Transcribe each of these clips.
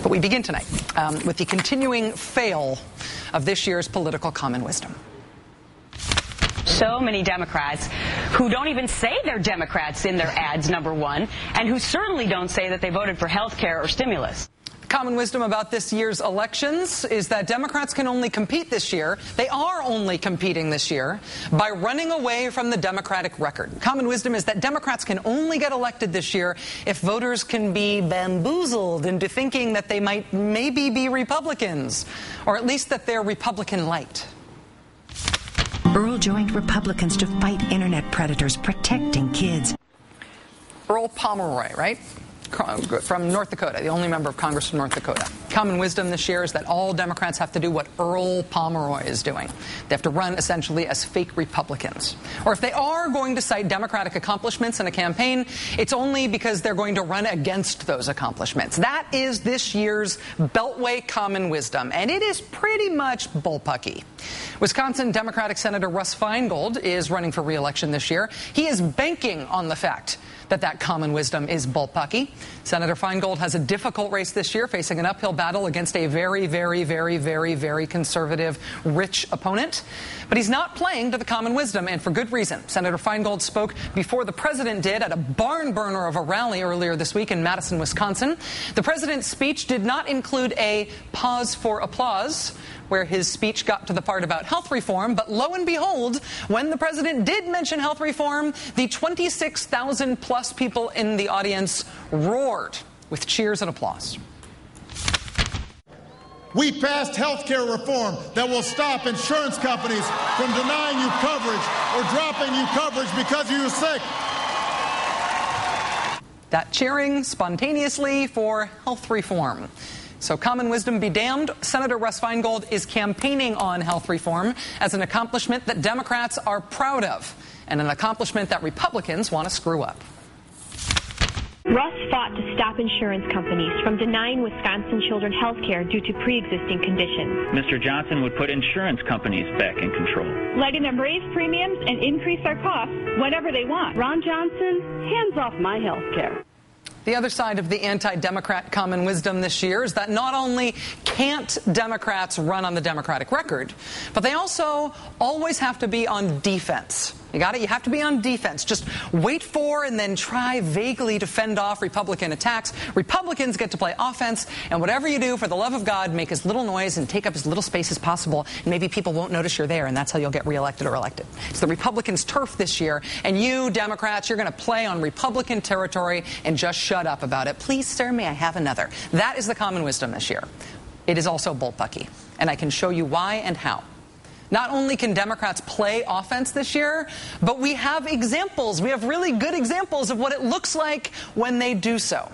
But we begin tonight with the continuing fail of this year's political common wisdom. So many Democrats who don't even say they're Democrats in their ads, number one, and who certainly don't say that they voted for health care or stimulus. Common wisdom about this year's elections is that Democrats can only compete this year. They are only competing this year by running away from the Democratic record. Common wisdom is that Democrats can only get elected this year if voters can be bamboozled into thinking that they might maybe be Republicans, or at least that they're Republican light. Earl joined Republicans to fight internet predators protecting kids. Earl Pomeroy, right? From North Dakota, the only member of Congress from North Dakota. Common wisdom this year is that all Democrats have to do what Earl Pomeroy is doing. They have to run essentially as fake Republicans. Or if they are going to cite Democratic accomplishments in a campaign, it's only because they're going to run against those accomplishments. That is this year's Beltway common wisdom, and it is pretty much bullpucky. Wisconsin Democratic Senator Russ Feingold is running for re-election this year. He is banking on the fact that common wisdom is bullpucky. Senator Feingold has a difficult race this year, facing an uphill battle against a very, very, very, very, very conservative, rich opponent. But he's not playing to the common wisdom, and for good reason. Senator Feingold spoke before the president did at a barn burner of a rally earlier this week in Madison, Wisconsin. The president's speech did not include a pause for applause, where his speech got to the part about health reform, but lo and behold, when the president did mention health reform, the 26,000 plus people in the audience roared with cheers and applause. We passed health care reform that will stop insurance companies from denying you coverage or dropping you coverage because you're sick. That cheering spontaneously for health reform. So common wisdom be damned, Senator Russ Feingold is campaigning on health reform as an accomplishment that Democrats are proud of, and an accomplishment that Republicans want to screw up. Russ fought to stop insurance companies from denying Wisconsin children health care due to pre-existing conditions. Mr. Johnson would put insurance companies back in control, letting them raise premiums and increase their costs whenever they want. Ron Johnson, hands off my health care. The other side of the anti-Democrat common wisdom this year is that not only can't Democrats run on the Democratic record, but they also always have to be on defense. You got it? You have to be on defense. Just wait for and then try vaguely to fend off Republican attacks. Republicans get to play offense, and whatever you do, for the love of God, make as little noise and take up as little space as possible, and maybe people won't notice you're there, and that's how you'll get reelected or elected. It's the Republicans' turf this year, and you, Democrats, you're going to play on Republican territory and just shut up about it. Please, sir, may I have another? That is the common wisdom this year. It is also bullpucky, and I can show you why and how. Not only can Democrats play offense this year, but we have examples. We have really good examples of what it looks like when they do so.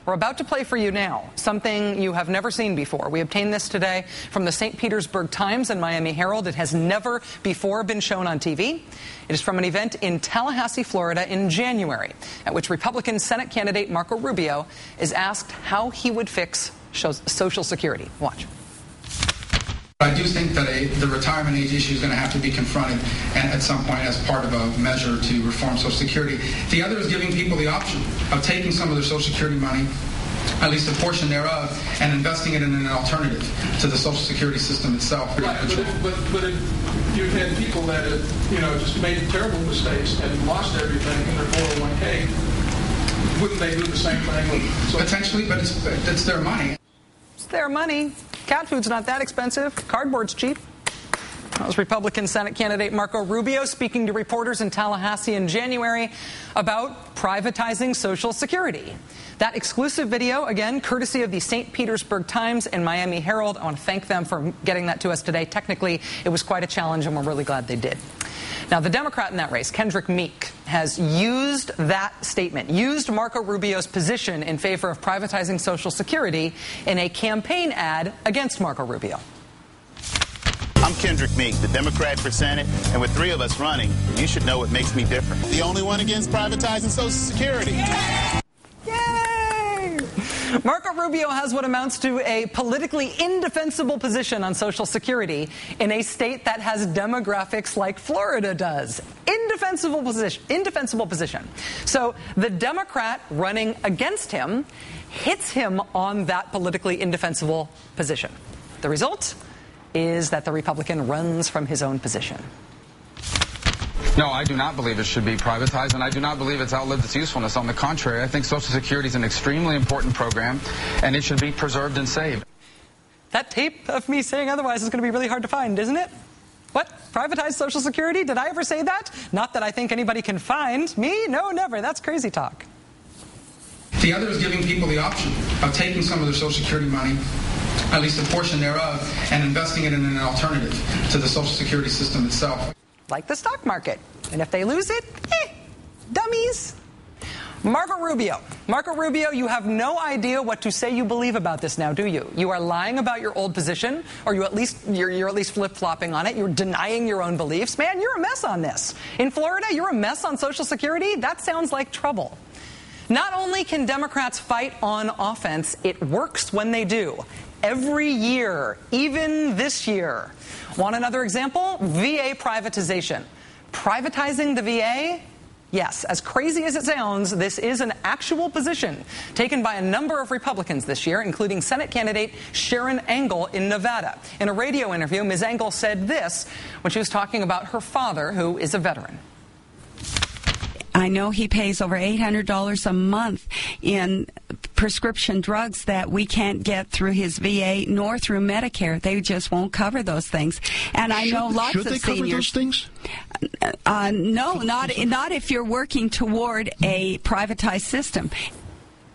We're about to play for you now something you have never seen before. We obtained this today from the St. Petersburg Times and Miami Herald. It has never before been shown on TV. It is from an event in Tallahassee, Florida in January, at which Republican Senate candidate Marco Rubio is asked how he would fix Social Security. Watch. I do think that the retirement age issue is going to have to be confronted at some point as part of a measure to reform Social Security. The other is giving people the option of taking some of their Social Security money, at least a portion thereof, and investing it in an alternative to the Social Security system itself. Right, but if you've had people that have, just made terrible mistakes and lost everything in their 401k, wouldn't they do the same thing? Potentially, but it's their money. It's their money. Cat food's not that expensive. Cardboard's cheap. That was Republican Senate candidate Marco Rubio speaking to reporters in Tallahassee in January about privatizing Social Security. That exclusive video, again, courtesy of the St. Petersburg Times and Miami Herald. I want to thank them for getting that to us today. Technically, it was quite a challenge, and we're really glad they did. Now, the Democrat in that race, Kendrick Meek, has used that statement, used Marco Rubio's position in favor of privatizing Social Security in a campaign ad against Marco Rubio. I'm Kendrick Meek, the Democrat for Senate, and with three of us running, you should know what makes me different. The only one against privatizing Social Security. Yeah! Yay! Marco Rubio has what amounts to a politically indefensible position on Social Security in a state that has demographics like Florida does. Indefensible position. So the Democrat running against him hits him on that politically indefensible position. The result is that the Republican runs from his own position. No, I do not believe it should be privatized, and I do not believe it's outlived its usefulness. On the contrary, I think Social Security is an extremely important program, and it should be preserved and saved. That tape of me saying otherwise is going to be really hard to find, isn't it? What? Privatized Social Security? Did I ever say that? Not that I think anybody can find me. No, never. That's crazy talk. The other is giving people the option of taking some of their Social Security money, at least a portion thereof, and investing it in an alternative to the Social Security system itself. Like the stock market. And if they lose it, dummies. Marco Rubio, you have no idea what to say you believe about this now, do you? You are lying about your old position, or you're at least flip-flopping on it. You're denying your own beliefs. Man, you're a mess on this. In Florida, you're a mess on Social Security? That sounds like trouble. Not only can Democrats fight on offense, it works when they do. Every year, even this year. Want another example? VA privatization. Privatizing the VA? Yes, as crazy as it sounds, this is an actual position taken by a number of Republicans this year, including Senate candidate Sharon Angle in Nevada. In a radio interview, Ms. Angle said this when she was talking about her father, who is a veteran. I know he pays over $800 a month in prescription drugs that we can't get through his VA nor through Medicare. They just won't cover those things. And I know lots of seniors. Should they cover those things? No, not if you're working toward a privatized system.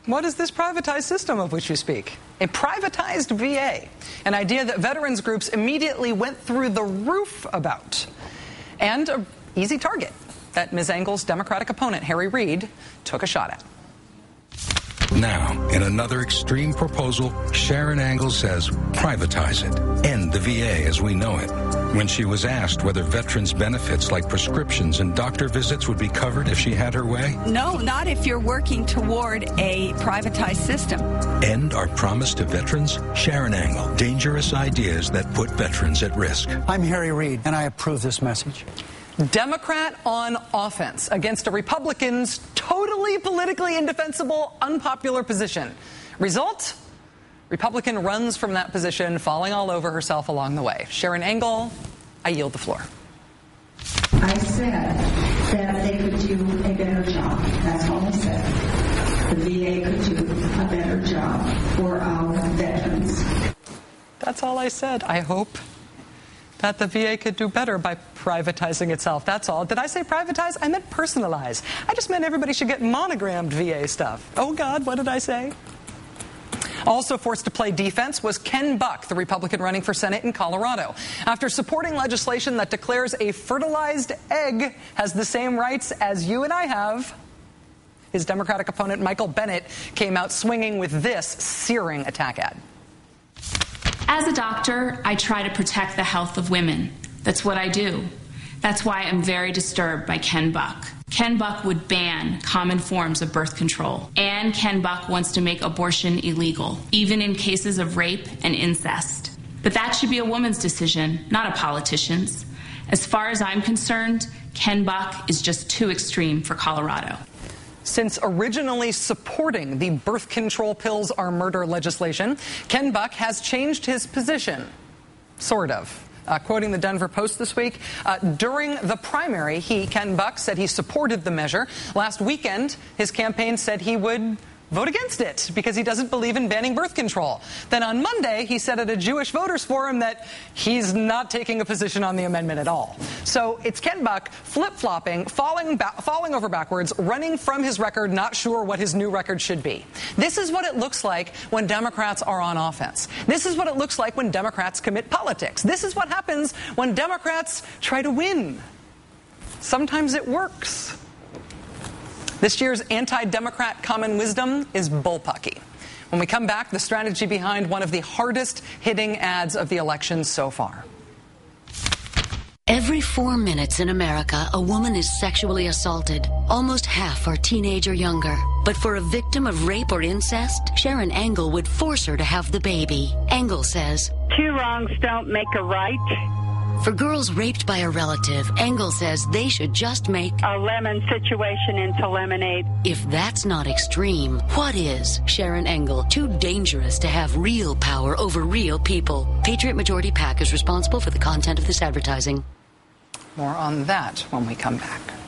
What is this privatized system of which you speak? A privatized VA, an idea that veterans groups immediately went through the roof about, and an easy target that Ms. Angle's Democratic opponent, Harry Reid, took a shot at. Now, in another extreme proposal, Sharon Angle says privatize it, end the VA as we know it. When she was asked whether veterans' benefits like prescriptions and doctor visits would be covered if she had her way. No, not if you're working toward a privatized system. End our promise to veterans? Sharon Angle, dangerous ideas that put veterans at risk. I'm Harry Reid, and I approve this message. Democrat on offense against a Republican's totally politically indefensible, unpopular position. Result? Republican runs from that position, falling all over herself along the way. Sharon Angle, I yield the floor. I said that they could do a better job. That's all I said. The VA could do a better job for our veterans. That's all I said. I hope that the VA could do better by privatizing itself. That's all. Did I say privatize? I meant personalize. I just meant everybody should get monogrammed VA stuff. Oh, God, what did I say? Also forced to play defense was Ken Buck, the Republican running for Senate in Colorado, after supporting legislation that declares a fertilized egg has the same rights as you and I have. His Democratic opponent, Michael Bennet, came out swinging with this searing attack ad. As a doctor, I try to protect the health of women. That's what I do. That's why I'm very disturbed by Ken Buck. Ken Buck would ban common forms of birth control. And Ken Buck wants to make abortion illegal, even in cases of rape and incest. But that should be a woman's decision, not a politician's. As far as I'm concerned, Ken Buck is just too extreme for Colorado. Since originally supporting the birth control pills are murder legislation, Ken Buck has changed his position, sort of. Quoting the Denver Post this week, during the primary, Ken Buck, said he supported the measure. Last weekend, his campaign said he would vote against it because he doesn't believe in banning birth control. Then on Monday, he said at a Jewish voters forum that he's not taking a position on the amendment at all. So it's Ken Buck flip-flopping, falling over backwards, running from his record, not sure what his new record should be. This is what it looks like when Democrats are on offense. This is what it looks like when Democrats commit politics. This is what happens when Democrats try to win. Sometimes it works. This year's anti-Democrat common wisdom is bullpucky. When we come back, the strategy behind one of the hardest hitting ads of the election so far. Every 4 minutes in America, a woman is sexually assaulted. Almost half are teenage or younger. But for a victim of rape or incest, Sharon Angle would force her to have the baby. Angle says, 2 wrongs don't make a right. For girls raped by a relative, Engel says they should just make a lemon situation into lemonade. If that's not extreme, what is? Sharon Engel, too dangerous to have real power over real people. Patriot Majority PAC is responsible for the content of this advertising. More on that when we come back.